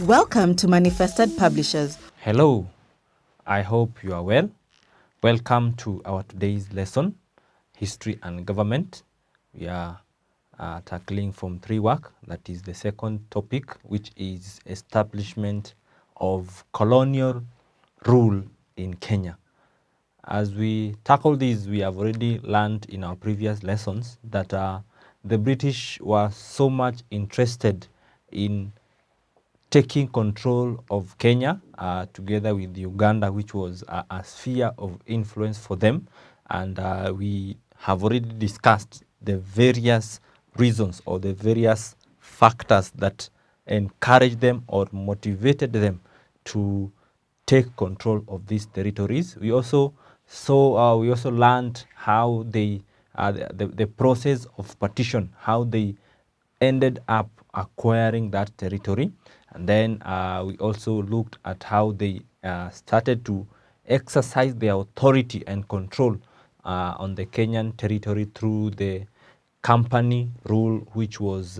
Welcome to Manifested Publishers. Hello, I hope you are well. Welcome to our today's lesson, History and Government. We are tackling from 3 work, that is the second topic, which is establishment of colonial rule in Kenya. As we tackle this, we have already learned in our previous lessons that the British were so much interested in taking control of Kenya together with Uganda, which was a sphere of influence for them. And we have already discussed the various reasons or the various factors that encouraged them or motivated them to take control of these territories. We also learned how they the process of partition, how they ended up acquiring that territory. And then we also looked at how they started to exercise their authority and control on the Kenyan territory through the company rule, which was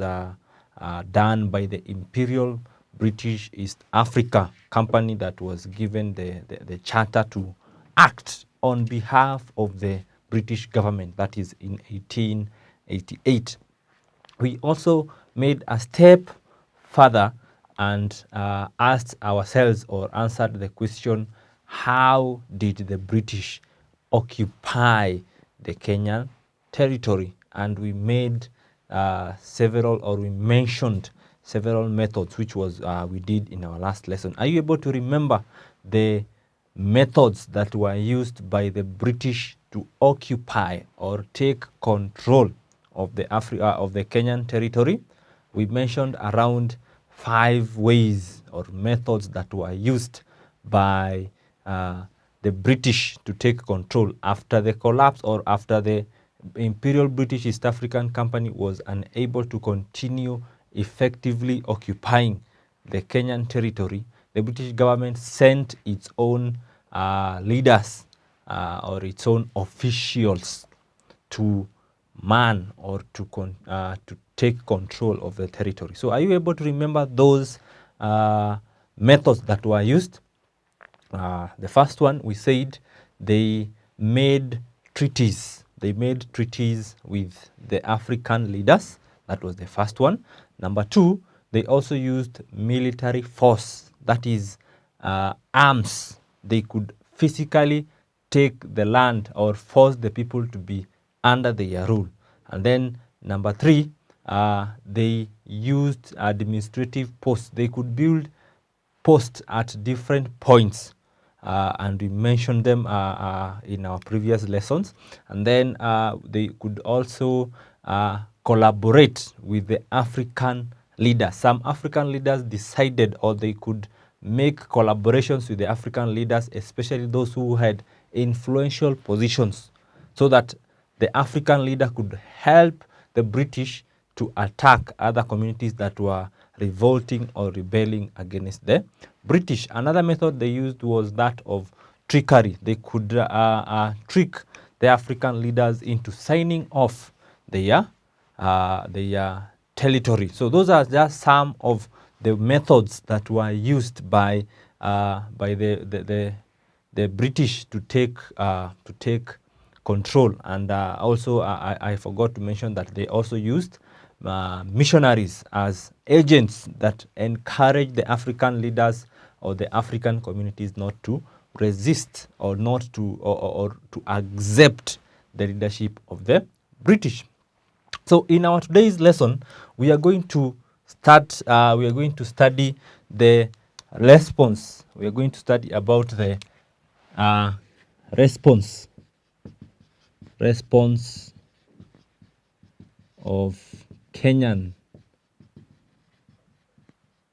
done by the Imperial British East Africa Company that was given the charter to act on behalf of the British government, that is in 1888. We also made a step further and asked ourselves or answered the question, how did the British occupy the Kenyan territory? And we made we mentioned several methods, which was we did in our last lesson. Are you able to remember the methods that were used by the British to occupy or take control of the Kenyan territory? We mentioned around 5 ways or methods that were used by the British to take control after the collapse or after the Imperial British East African Company was unable to continue effectively occupying the Kenyan territory. The British government sent its own leaders or its own officials to man or to take control of the territory. So are you able to remember those methods that were used? The first one, we said they made treaties. They made treaties with the African leaders. That was the first one. Number 2, they also used military force, that is arms. They could physically take the land or force the people to be under their rule. And then number 3, they used administrative posts. They could build posts at different points, and we mentioned them in our previous lessons. And then they could also collaborate with the African leaders. Some African leaders decided, or they could make collaborations with the African leaders, especially those who had influential positions, so that the African leader could help the British to attack other communities that were revolting or rebelling against the British. Another method they used was that of trickery. They could trick the African leaders into signing off their territory. So those are just some of the methods that were used by the British to take control. And also I forgot to mention that they also used missionaries as agents that encourage the African leaders or the African communities not to resist or not to or to accept the leadership of the British. So in our today's lesson, we are going to study the response. We are going to study about the response of Kenyan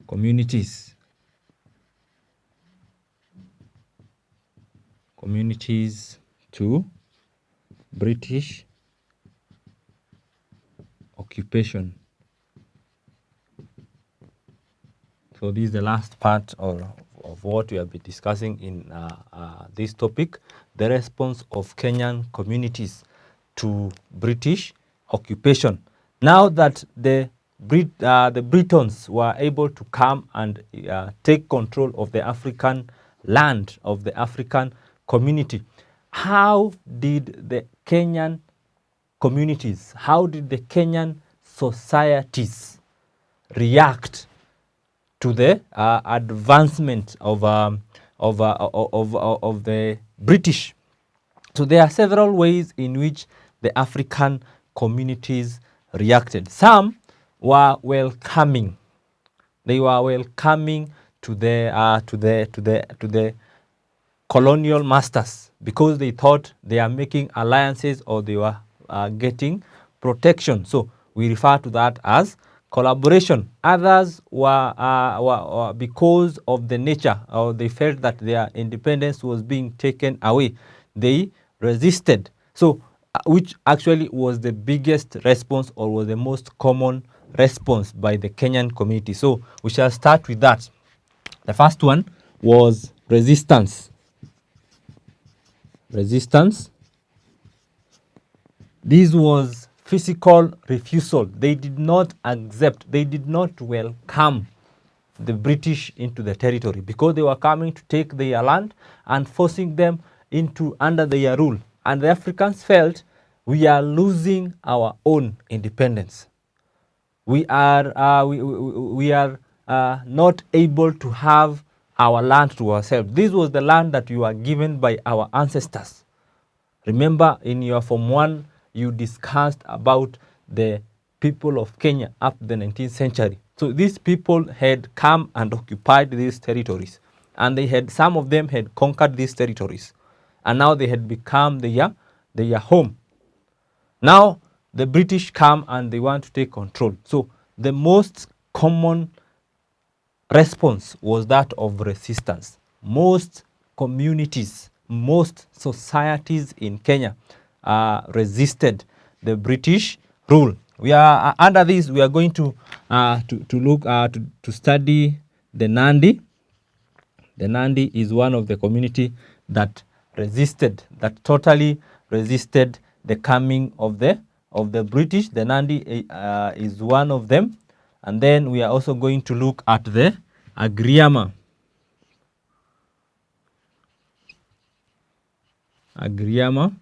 communities to British occupation. So this is the last part of what we have been discussing in this topic, the response of Kenyan communities to British occupation. Now that the the Britons were able to come and take control of the African land, of the African community, how did the Kenyan communities, how did the Kenyan societies react to the advancement of the British? So there are several ways in which the African communities reacted. Some were welcoming. They were welcoming to the colonial masters because they thought they are making alliances or they were getting protection. So we refer to that as collaboration. Others were because of the nature, or they felt that their independence was being taken away. They resisted. So which actually was the biggest response, or was the most common response by the Kenyan community. So we shall start with that. The first one was resistance. Resistance. This was physical refusal. They did not accept, they did not welcome the British into the territory because they were coming to take their land and forcing them into under their rule. And the Africans felt we are losing our own independence. We are not able to have our land to ourselves. This was the land that we were given by our ancestors. Remember, in your Form 1, you discussed about the people of Kenya up the 19th century. So these people had come and occupied these territories, and they had, some of them had conquered these territories, and now they had become their home. Now the British come and they want to take control. So the most common response was that of resistance. Most communities, most societies in Kenya resisted the British rule. We are under this. We are going to look to study the Nandi. The Nandi is one of the community that resisted, that totally resisted the coming of the British. The Nandi is one of them. And then we are also going to look at the Agriama. Agriama.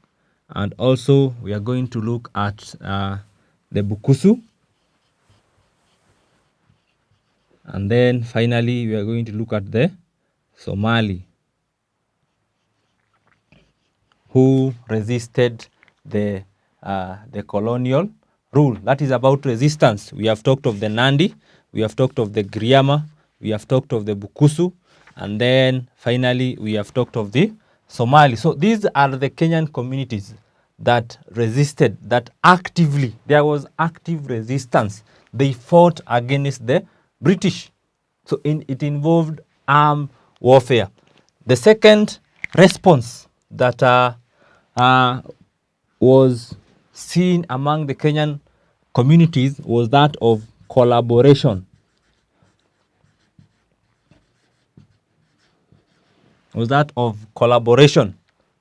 And also we are going to look at the Bukusu. And then finally we are going to look at the Somali, who resisted the colonial rule. That is about resistance. We have talked of the Nandi, we have talked of the Griama, we have talked of the Bukusu, and then finally we have talked of the Somali. So these are the Kenyan communities that resisted, that actively, there was active resistance. They fought against the British. So it involved armed warfare. The second response that was seen among the Kenyan communities was that of collaboration.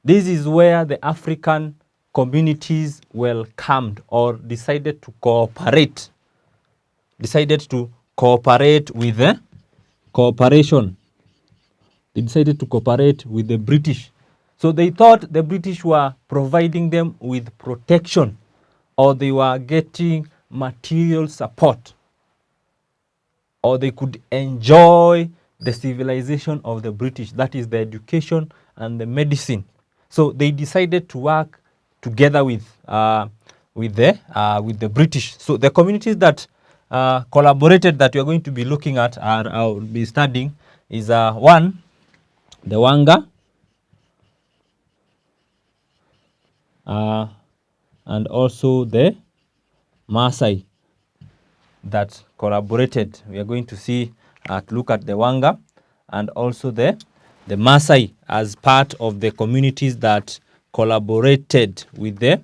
This is where the African communities welcomed or decided to cooperate. With the cooperation. They decided to cooperate with the British. So they thought the British were providing them with protection, or they were getting material support, or they could enjoy the civilization of the British, that is the education and the medicine. So they decided to work together with the British. So the communities that collaborated, that we are going to be looking at, I'll be studying, is one, the Wanga, and also the Maasai that collaborated. We are going to see look at the Wanga and also the Maasai as part of the communities that collaborated with the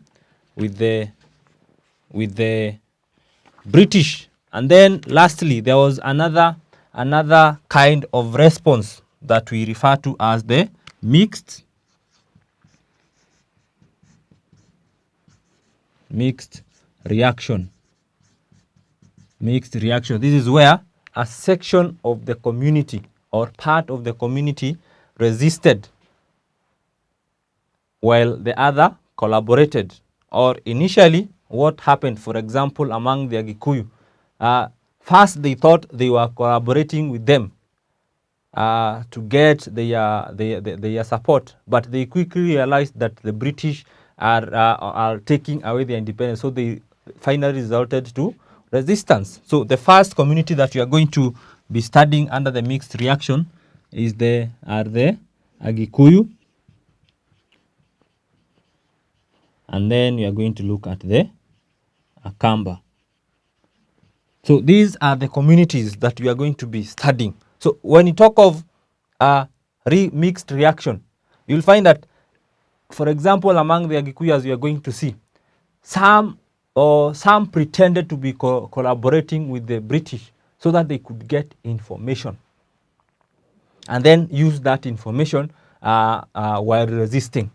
British. And then lastly, there was another kind of response that we refer to as the mixed reaction. Mixed reaction. This is where a section of the community or part of the community resisted while the other collaborated. Or initially, what happened, for example, among the Kikuyu, first they thought they were collaborating with them to get their support, but they quickly realized that the British are taking away their independence, so they finally resulted to resistance. So the first community that you are going to be studying under the mixed reaction is the Agikuyu, and then we are going to look at the Akamba. So these are the communities that we are going to be studying. So when you talk of mixed reaction, you'll find that, for example, among the Agikuyu, as we are going to see, some pretended to be collaborating with the British so that they could get information and then use that information while resisting.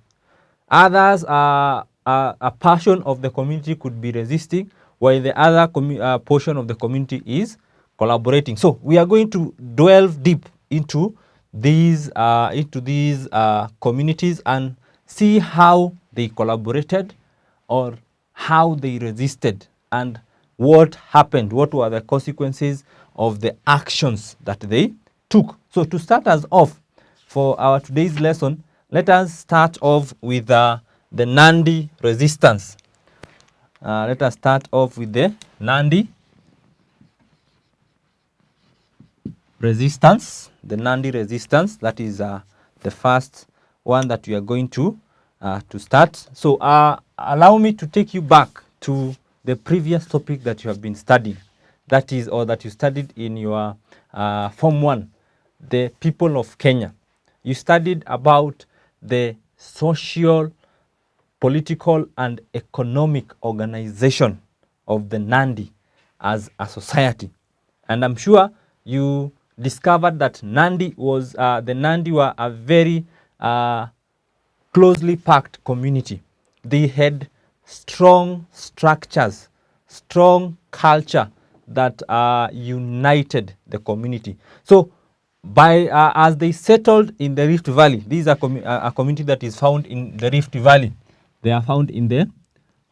Others, a portion of the community could be resisting, while the other portion of the community is collaborating. So we are going to delve deep into these communities and see how they collaborated or how they resisted and what happened, what were the consequences of the actions that they took. So to start us off for our today's lesson, let us start off with the Nandi resistance. Let us start off with the Nandi resistance. The Nandi resistance, that is the first one that we are going to start. So allow me to take you back to the previous topic that you have been studying, that is, or that you studied in your Form 1, the people of Kenya. You studied about the social, political, and economic organization of the Nandi as a society. And I'm sure you discovered that Nandi was the Nandi were a very closely packed community. They had strong structures, strong culture that united the community. So by as they settled in the Rift Valley, this is a community that is found in the Rift Valley. They are found in the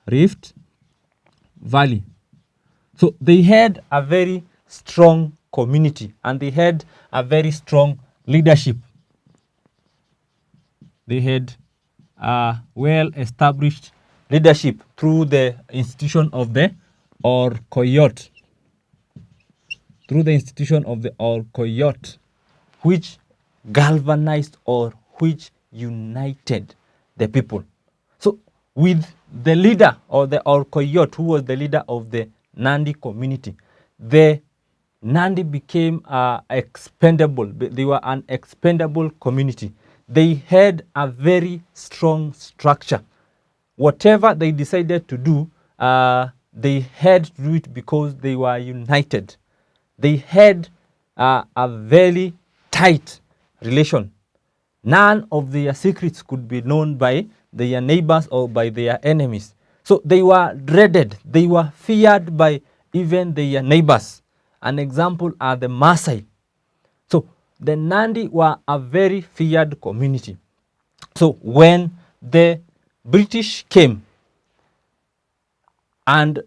Rift Valley. So they had a very strong community and they had a very strong leadership. They had a well-established leadership through the institution of the Orkoyot. Through the institution of the Orkoyot, which galvanized or which united the people. So with the leader or the Orkoyot, who was the leader of the Nandi community, the Nandi became expendable. They were an expendable community. They had a very strong structure. Whatever they decided to do, they had to do it because they were united. They had a very tight relation. None of their secrets could be known by their neighbors or by their enemies. So they were dreaded. They were feared by even their neighbors. An example are the Maasai. So the Nandi were a very feared community. So when the British came and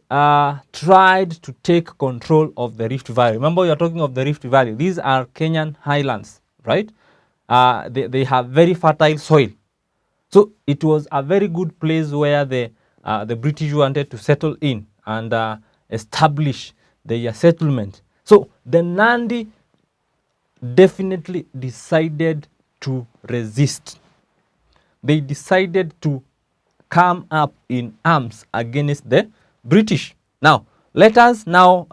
tried to take control of the Rift Valley. Remember, we are talking of the Rift Valley. These are Kenyan highlands, right? They have very fertile soil. So it was a very good place where the British wanted to settle in and establish their settlement. So the Nandi definitely decided to resist. They decided to come up in arms against the British. Now, let us now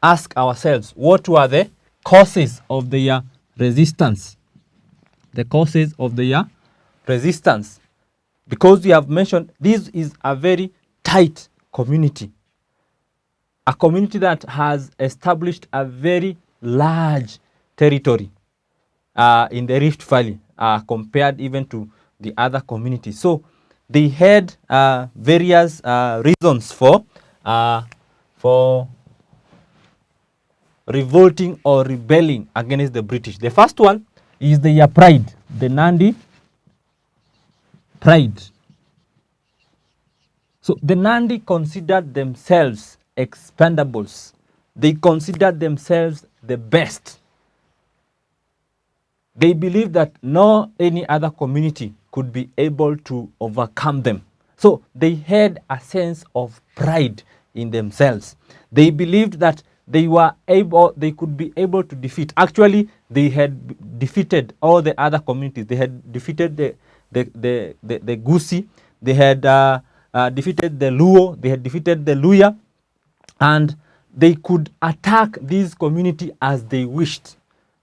ask ourselves, what were the causes of their resistance? The causes of their resistance. Because we have mentioned this is a very tight community. A community that has established a very large territory in the Rift Valley compared even to the other communities. So they had various reasons for revolting or rebelling against the British. The first one is their pride, the Nandi pride. So the Nandi considered themselves expendables. They considered themselves the best. They believed that no any other community could be able to overcome them. So they had a sense of pride in themselves. They believed that they could be able to defeat. Actually, they had defeated all the other communities. They had defeated the Gusi. They had defeated the Luo. They had defeated the Luya, and they could attack this community as they wished,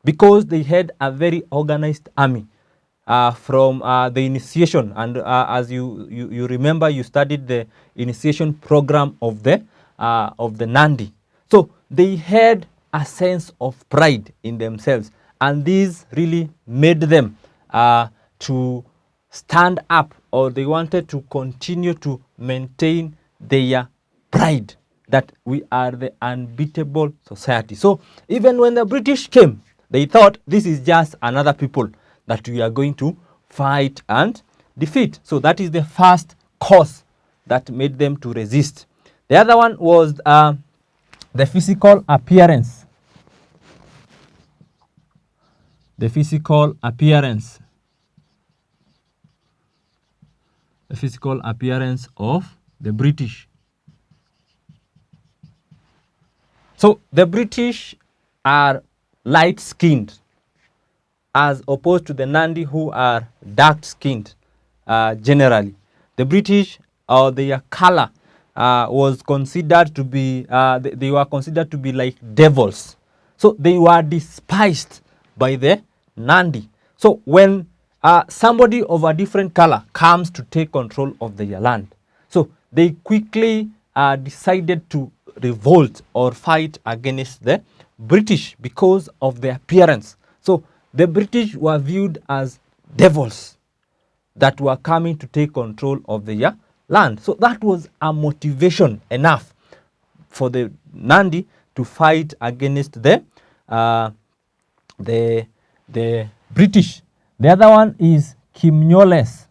because they had a very organized army from the initiation. And as you remember, you studied the initiation program of the Nandi. So they had a sense of pride in themselves, and this really made them to stand up, or they wanted to continue to maintain their pride that we are the unbeatable society. So even when the British came, they thought this is just another people that we are going to fight and defeat. So that is the first cause that made them to resist. The other one was the physical appearance. The physical appearance. The physical appearance of the British. So the British are light-skinned, as opposed to the Nandi, who are dark-skinned generally. The British, or their color, was considered to be, they were considered to be like devils. So they were despised by the Nandi. So when somebody of a different color comes to take control of their land, so they quickly decided to revolt or fight against the British because of their appearance. So the British were viewed as devils that were coming to take control of their land. So that was a motivation enough for the Nandi to fight against the British. The other one is Kimnyoles.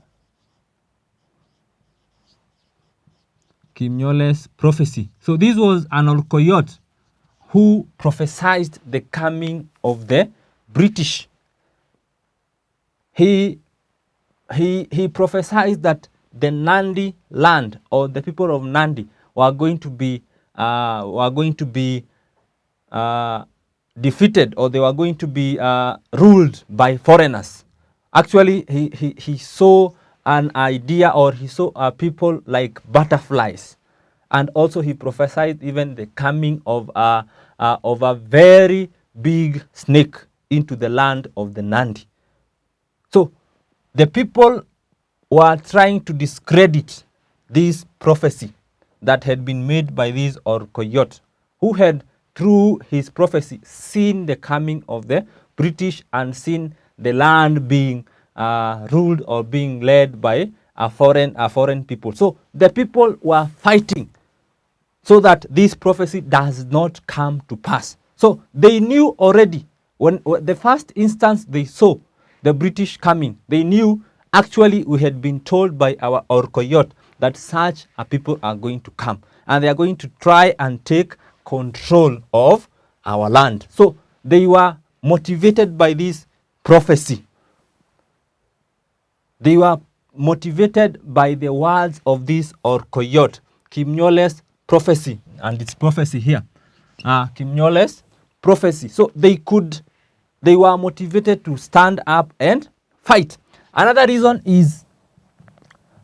Kimnyoles prophecy. So this was an Olkoyot who prophesied the coming of the British. He prophesied that the Nandi land, or the people of Nandi, were going to be defeated, or they were going to be ruled by foreigners. Actually, he saw an idea, or he saw people like butterflies, and also he prophesied even the coming of a very big snake into the land of the Nandi. So the people were trying to discredit this prophecy that had been made by this Orkoyot, who had, through his prophecy, seen the coming of the British and seen the land being ruled or being led by a foreign people. So the people were fighting so that this prophecy does not come to pass. So they knew already, when the first instance they saw the British coming, they knew actually we had been told by our Orkoyot that such a people are going to come, and they are going to try and take control of our land. So they were motivated by this prophecy. They were motivated by the words of this Orkoyot, Kimnyoles prophecy, and its prophecy here. Kimnyoles prophecy. So they were motivated to stand up and fight. Another reason is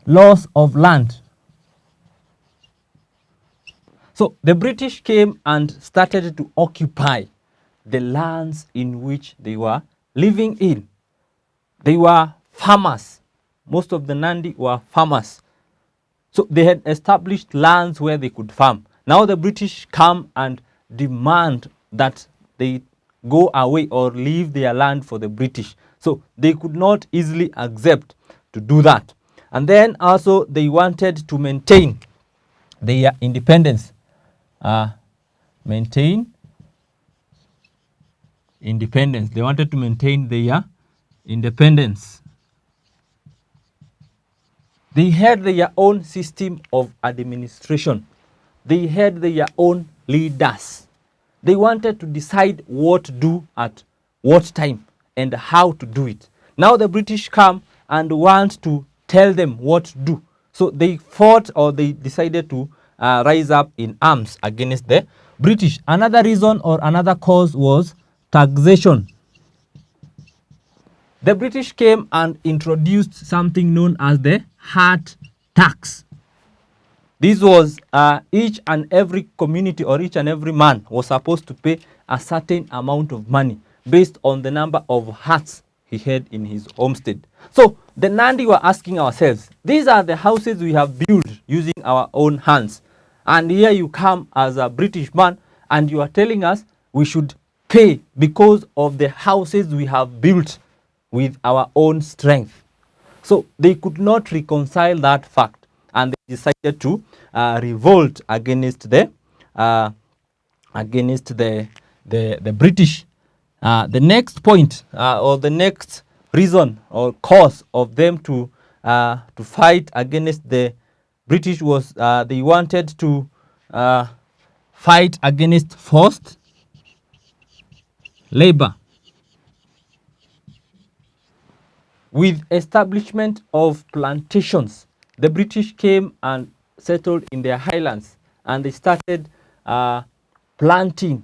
loss of land. So the British came and started to occupy the lands in which they were living in. They were farmers. Most of the Nandi were farmers. So they had established lands where they could farm. Now the British come and demand that they go away or leave their land for the British. So they could not easily accept to do that. And then also they wanted to maintain their independence. Maintain independence. They wanted to maintain their independence. They had their own system of administration. They had their own leaders. They wanted to decide what to do at what time and how to do it. Now the British come and want to tell them what to do. So they fought, or they decided to rise up in arms against the British. Another reason or another cause was taxation. The British came and introduced something known as the heart tax. This was each and every community, or each and every man was supposed to pay a certain amount of money based on the number of huts he had in his homestead. So the Nandi were asking ourselves, these are the houses we have built using our own hands. And here you come as a British man and you are telling us we should pay because of the houses we have built with our own strength. So they could not reconcile that fact, and they decided to revolt against the British. The next point, or the next reason or cause of them to fight against the British was they wanted to fight against forced labor. With establishment of plantations, the British came and settled in their highlands, and they started planting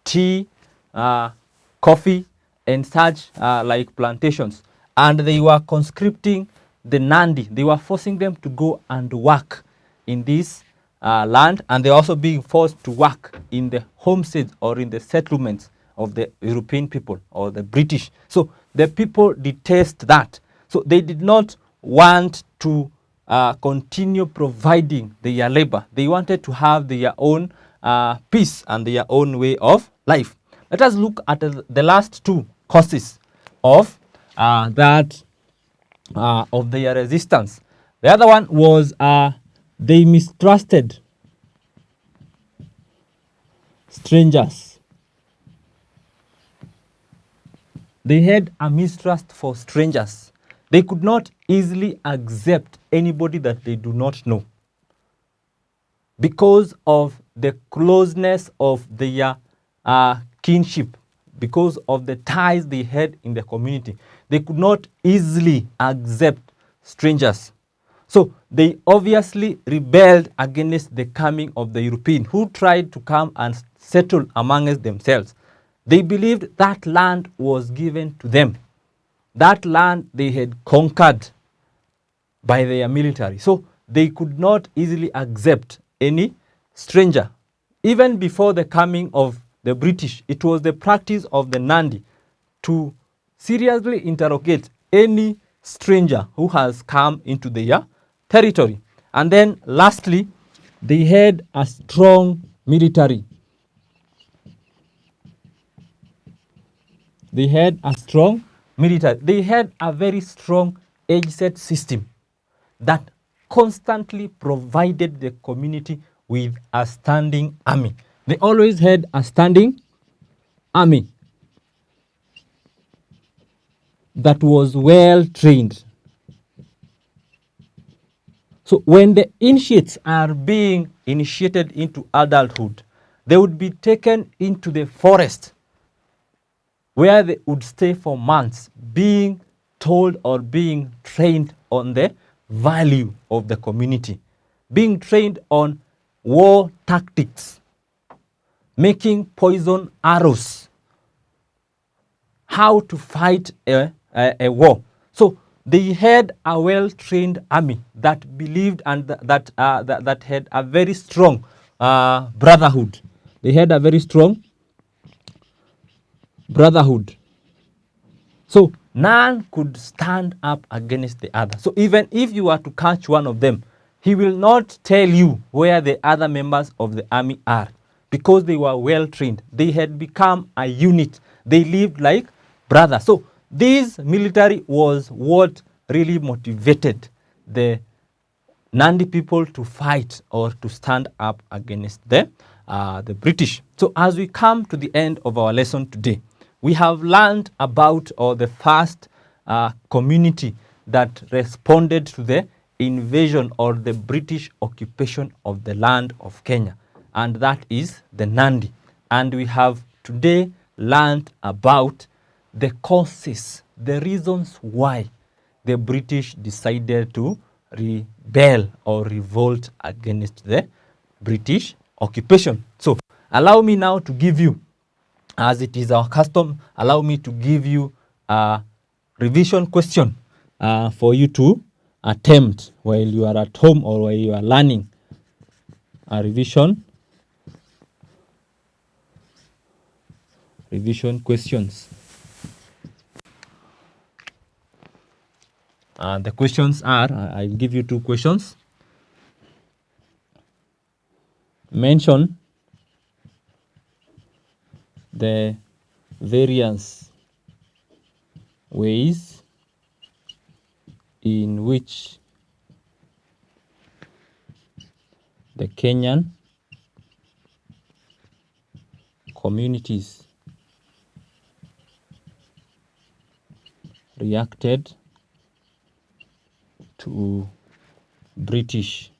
tea, coffee, and such like plantations. And they were conscripting the Nandi. They were forcing them to go and work in this land, and they're also being forced to work in the homesteads or in the settlements of the European people or the British. So the people detest that. So they did not want to continue providing their labor. They wanted to have their own peace and their own way of life. Let us look at the last two causes of of their resistance. The other one was they mistrusted strangers. They had a mistrust for strangers. They could not easily accept anybody that they do not know because of the closeness of their kinship, because of the ties they had in the community. They could not easily accept strangers. So they obviously rebelled against the coming of the European who tried to come and settle amongst themselves. They believed that land was given to them. That land they had conquered by their military. So they could not easily accept any stranger. Even before the coming of the British, it was the practice of the Nandi to seriously interrogate any stranger who has come into their territory. And then lastly, they had a strong military. They had a strong military. They had a very strong age-set system that constantly provided the community with a standing army. They always had a standing army that was well trained. So when the initiates are being initiated into adulthood, they would be taken into the forest where they would stay for months, being told or being trained on the value of the community, being trained on war tactics, making poison arrows, how to fight a war. So they had a well-trained army that believed and that had a very strong brotherhood. They had a very strong brotherhood. So none could stand up against the other. So even if you were to catch one of them, he will not tell you where the other members of the army are because they were well trained. They had become a unit. They lived like brothers. So this military was what really motivated the Nandi people to fight or to stand up against the the British. So as we come to the end of our lesson today, we have learned about the first community that responded to the invasion or the British occupation of the land of Kenya, and that is the Nandi. And we have today learned about the causes, the reasons why the British decided to rebel or revolt against the British occupation. So allow me now to give you, as it is our custom, allow me to give you a revision question for you to attempt while you are at home or while you are learning. A revision questions. The questions are, I'll give you two questions. Mention the various ways in which the Kenyan communities reacted to British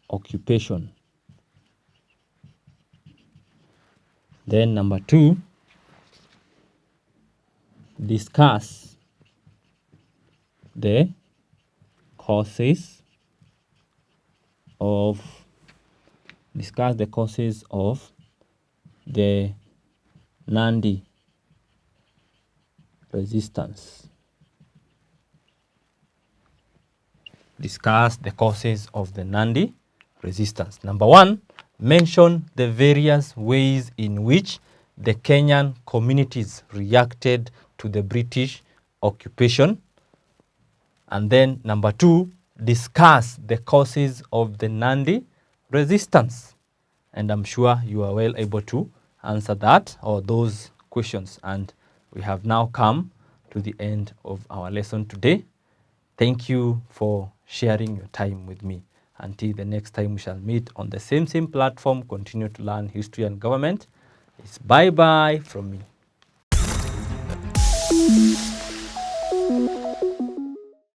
occupation. Then number 2, discuss the causes of the Nandi resistance. Discuss the causes of the Nandi resistance. Number 1, mention the various ways in which the Kenyan communities reacted to the British occupation. And then number 2, discuss the causes of the Nandi resistance. And I'm sure you are well able to answer that or those questions. And we have now come to the end of our lesson today. Thank you for sharing your time with me. Until the next time we shall meet on the same platform, continue to learn history and government. It's bye-bye from me.